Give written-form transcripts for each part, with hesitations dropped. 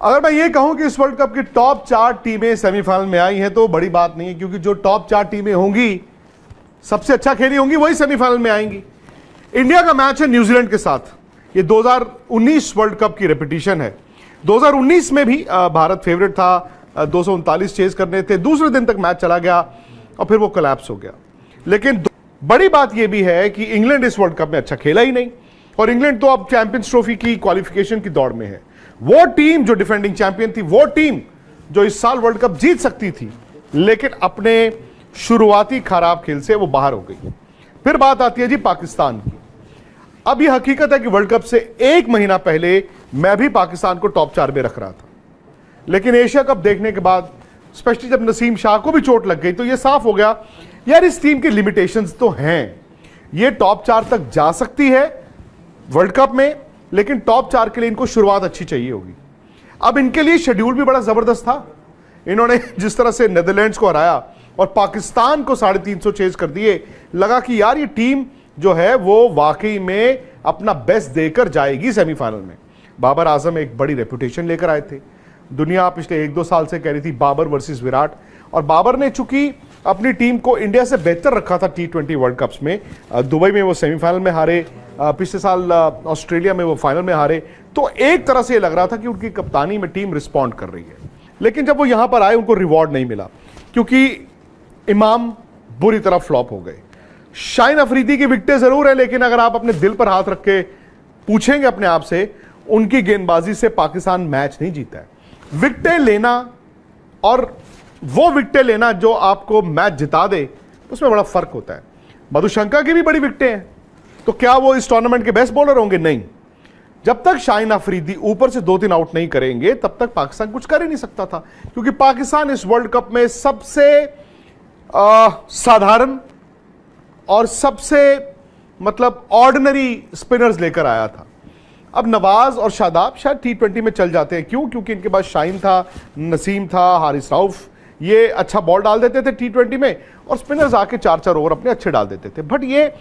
अगर मैं ये कहूं कि इस वर्ल्ड कप की टॉप 4 टीमें सेमीफाइनल में आई हैं तो बड़ी बात नहीं है, क्योंकि जो टॉप 4 टीमें होंगी, सबसे अच्छा खेली होंगी, वही सेमीफाइनल में आएंगी। इंडिया का मैच है न्यूजीलैंड के साथ। ये 2019 वर्ल्ड कप की रिपीटिशन है। 2019 में भी भारत फेवरेट था, 239 चेज करने थे, दूसरे दिन तक मैच चला गया और फिर वो कोलैप्स हो गया। लेकिन बड़ी बात यह भी है कि इंग्लैंड इस वर्ल्ड कप में अच्छा खेला ही नहीं, और इंग्लैंड तो अब चैंपियंस ट्रॉफी की क्वालिफिकेशन की दौड़ में है। वो टीम जो डिफेंडिंग चैंपियन थी, वो टीम जो इस साल वर्ल्ड कप जीत सकती थी, लेकिन अपने शुरुआती खराब खेल से वो बाहर हो गई। फिर बात आती है जी पाकिस्तान की। अब यह हकीकत है कि वर्ल्ड कप से 1 महीना पहले मैं भी पाकिस्तान को टॉप 4 में रख रहा था, लेकिन एशिया कप देखने के बाद, स्पेशली जब नसीम शाह को भी चोट लग गई, तो यह साफ हो गया यार इस टीम की लिमिटेशंस तो हैं। ये टॉप 4 तक जा सकती है वर्ल्ड कप में, लेकिन टॉप 4 के लिए इनको शुरुआत अच्छी चाहिए होगी। अब इनके लिए शेड्यूल भी बड़ा जबरदस्त था। इन्होंने जिस तरह से नीदरलैंड्स को हराया और पाकिस्तान को 350 चेज कर दिए, लगा कि यार ये टीम जो है वो वाकई में अपना बेस्ट देकर जाएगी सेमीफाइनल में। बाबर आजम एक बड़ी रेपुटेशन लेकर आए थे। दुनिया पिछले 1-2 साल से कह रही थी बाबर वर्सेस विराट, और बाबर ने चूंकि अपनी टीम को इंडिया से बेहतर रखा था T20 वर्ल्ड कप्स में, दुबई में वो सेमीफाइनल में हारे, पिछले साल ऑस्ट्रेलिया में वो फाइनल में हारे, तो एक तरह से ये लग रहा था कि उनकी कप्तानी में टीम रिस्पॉन्ड कर रही है। लेकिन जब वो यहां पर आए, उनको रिवॉर्ड नहीं मिला, क्योंकि इमाम बुरी तरह फ्लॉप हो गए। शाहीन अफरीदी की विकेटें जरूर है, लेकिन अगर आप अपने दिल पर हाथ रख के पूछेंगे अपने आप से, उनकी गेंदबाजी से पाकिस्तान मैच नहीं जीता है। विकेटें लेना और वो विकेटें लेना जो आपको मैच जिता दे, उसमें बड़ा फर्क होता है। मधुशंका की भी बड़ी विकेटें हैं, तो क्या वो इस टूर्नामेंट के बेस्ट बॉलर होंगे? नहीं। जब तक शाहीन अफरीदी ऊपर से 2-3 आउट नहीं करेंगे, तब तक पाकिस्तान कुछ कर ही नहीं सकता था, क्योंकि पाकिस्तान इस वर्ल्ड कप में सबसे साधारण और सबसे मतलब ऑर्डिनरी स्पिनर्स लेकर आया था। अब नवाज और शादाब शायद T20 में चल जाते हैं। क्यों? क्योंकि इनके पास शाहीन था, नसीम था, हारिस राउफ, ये अच्छा बॉल डाल देते थे T20 में, और स्पिनर्स आके 4-4 ओवर अपने अच्छे डाल देते थे। बट ये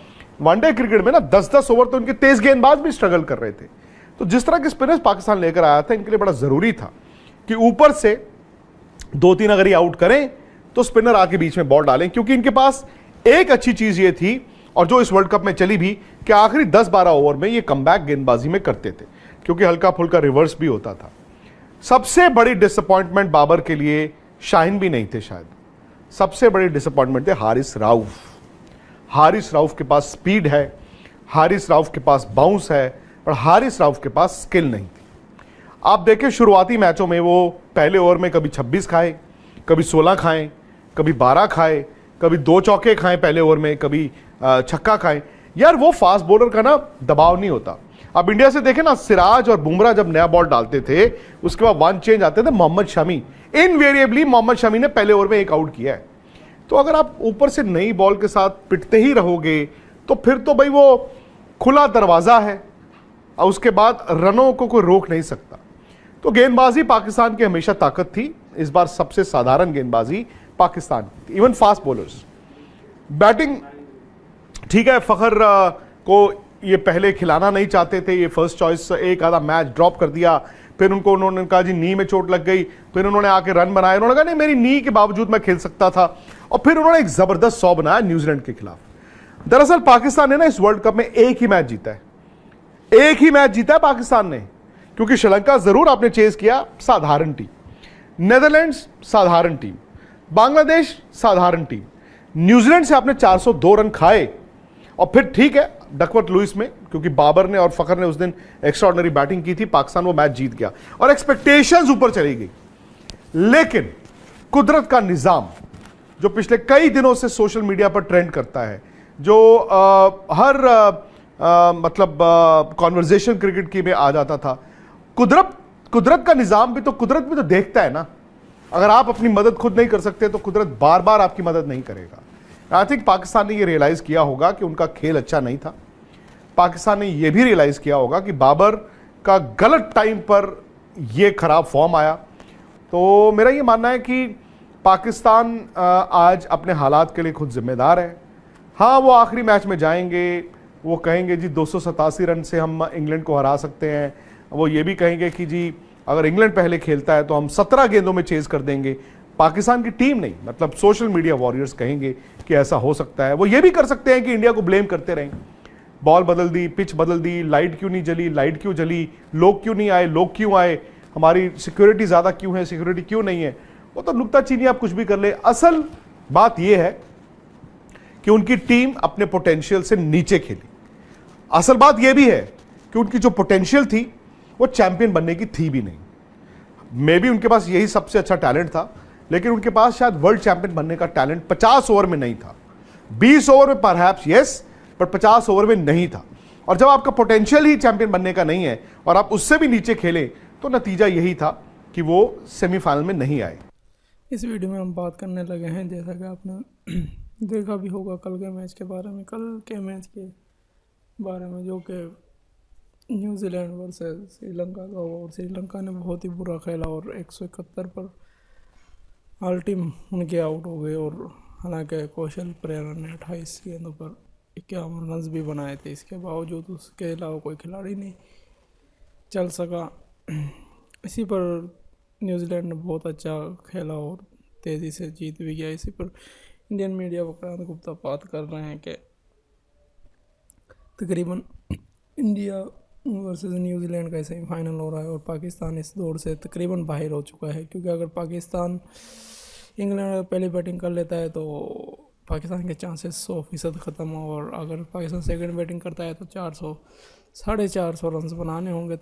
वनडे क्रिकेट में ना 10-10 ओवर तो इनके तेज गेंदबाज भी स्ट्रगल कर रहे थे। तो जिस तरह के स्पिनर्स पाकिस्तान लेकर आया था, इनके लिए बड़ा जरूरी था कि ऊपर से 2-3 अगर ये आउट करें तो स्पिनर आके बीच में बॉल डालें, क्योंकि इनके पास एक अच्छी चीज ये थी, और जो इस वर्ल्ड कप में चली भी, कि आखिरी 10-12 ओवर में ये कमबैक गेंदबाजी में करते थे, क्योंकि हल्का फुल्का रिवर्स भी होता था। सबसे बड़ी डिसअपॉइंटमेंट बाबर के लिए शाहीन भी नहीं थे, शायद सबसे बड़ी डिसअपॉइंटमेंट थे हारिस राउफ। हारिस राउफ के पास स्पीड है, हारिस राउफ के पास बाउंस है, पर हारिस राउफ के पास स्किल नहीं थी। आप देखें शुरुआती मैचों में वो पहले ओवर में कभी 26 खाए, कभी 16 खाएं, कभी 12 खाए, कभी 2 चौके खाएं पहले ओवर में, कभी छक्का खाएं। यार वो फास्ट बॉलर का ना दबाव नहीं होता। अब इंडिया से देखें ना, सिराज और बुमराह जब नया बॉल डालते थे, उसके बाद वन चेंज आते थे, मोहम्मद शमी, इनवेरिएबली मोहम्मद शमी ने पहले ओवर में 1 आउट किया है। तो अगर आप ऊपर से नई बॉल के साथ पिटते ही रहोगे, तो फिर तो भाई वो खुला दरवाजा है, और उसके बाद रनों को कोई रोक नहीं सकता। तो गेंदबाजी पाकिस्तान की हमेशा ताकत थी। इस बार सबसे साधारण गेंदबाजी पाकिस्तान की थी, इवन फास्ट बॉलर्स। बैटिंग ठीक है, फखर को ये पहले खिलाना नहीं चाहते थे, ये फर्स्ट चॉइस, एक आधा मैच ड्रॉप कर दिया, फिर उन्होंने कहा जी नी में चोट लग गई, फिर उन्होंने आके रन बनाए, उन्होंने कहा नहीं मेरी नी के बावजूद मैं खेल सकता था, और फिर उन्होंने एक जबरदस्त 100 बनाया न्यूजीलैंड के खिलाफ। दरअसल पाकिस्तान ने ना इस वर्ल्ड कप में एक ही मैच जीता है, एक ही मैच जीता है पाकिस्तान ने, क्योंकि श्रीलंका जरूर आपने चेज किया, साधारण टीम, नीदरलैंड्स साधारण टीम, बांग्लादेश साधारण टीम, न्यूजीलैंड से आपने 402 रन खाए, और फिर ठीक है डकवर्थ लुइस में, क्योंकि बाबर ने और फखर ने उस दिन एक्स्ट्राऑर्डिनरी बैटिंग की थी, पाकिस्तान वो मैच जीत गया और एक्सपेक्टेशंस ऊपर चली गई। लेकिन कुदरत का निजाम जो पिछले कई दिनों से सोशल मीडिया पर ट्रेंड करता है, जो हर मतलब कॉन्वर्जेशन क्रिकेट की में आ जाता था, कुदरत का निजाम भी तो, कुदरत भी तो देखता है ना। अगर आप अपनी मदद खुद नहीं कर सकते तो कुदरत बार बार आपकी मदद नहीं करेगा। आई थिंक पाकिस्तान ने यह रियलाइज किया होगा कि उनका खेल अच्छा नहीं था। पाकिस्तान ने यह भी रियलाइज किया होगा कि बाबर का गलत टाइम पर यह खराब फॉर्म आया। तो मेरा यह मानना है कि पाकिस्तान आज अपने हालात के लिए खुद जिम्मेदार है। हाँ, वो आखिरी मैच में जाएंगे, वो कहेंगे जी 287 रन से हम इंग्लैंड को हरा सकते हैं, वो ये भी कहेंगे कि जी अगर इंग्लैंड पहले खेलता है तो हम 17 गेंदों में चेज कर देंगे। पाकिस्तान की टीम नहीं, मतलब सोशल मीडिया वॉरियर्स कहेंगे कि ऐसा हो सकता है। वो ये भी कर सकते हैं कि इंडिया को ब्लेम करते रहें, बॉल बदल दी, पिच बदल दी, लाइट क्यों नहीं जली, लाइट क्यों जली, लोग क्यों नहीं आए, लोग क्यों आए, हमारी सिक्योरिटी ज़्यादा क्यों है, सिक्योरिटी क्यों नहीं है। वो तो नुक्ताचीनी आप कुछ भी कर ले। असल बात यह है कि उनकी टीम अपने पोटेंशियल से नीचे खेली। असल बात यह भी है कि उनकी जो पोटेंशियल थी वो चैंपियन बनने की थी भी नहीं। मे बी उनके पास यही सबसे अच्छा टैलेंट था, लेकिन उनके पास शायद वर्ल्ड चैंपियन बनने का टैलेंट 50 ओवर में नहीं था। 20 ओवर में परहैप्स यस, पर 50 ओवर में नहीं था। और जब आपका पोटेंशियल ही चैंपियन बनने का नहीं है और आप उससे भी नीचे खेले, तो नतीजा यही था कि वो सेमीफाइनल में नहीं आए। इस वीडियो में हम बात करने लगे हैं, जैसा कि आपने देखा भी होगा, कल के मैच के बारे में। कल के मैच के बारे में जो कि न्यूजीलैंड वर्सेस श्रीलंका का, और श्रीलंका ने बहुत ही बुरा खेला और 171 पर ऑल टीम उनके आउट हो गए। और हालांकि कौशल प्रेरणा ने 28 गेंदों पर 51 रन भी बनाए थे, इसके बावजूद उसके अलावा कोई खिलाड़ी नहीं चल सका। इसी पर न्यूजीलैंड ने बहुत अच्छा खेला और तेज़ी से जीत भी गया। इसी पर इंडियन मीडिया वक्रांत गुप्ता बात कर रहे हैं कि तकरीबन इंडिया वर्सेस न्यूजीलैंड का सेमीफाइनल हो रहा है और पाकिस्तान इस दौर से तकरीबन बाहर हो चुका है, क्योंकि अगर पाकिस्तान इंग्लैंड पहली बैटिंग कर लेता है तो पाकिस्तान के चांसेस 100% ख़त्म, और अगर पाकिस्तान सेकंड बैटिंग करता है तो 400 साढ़े 400 रन बनाने होंगे।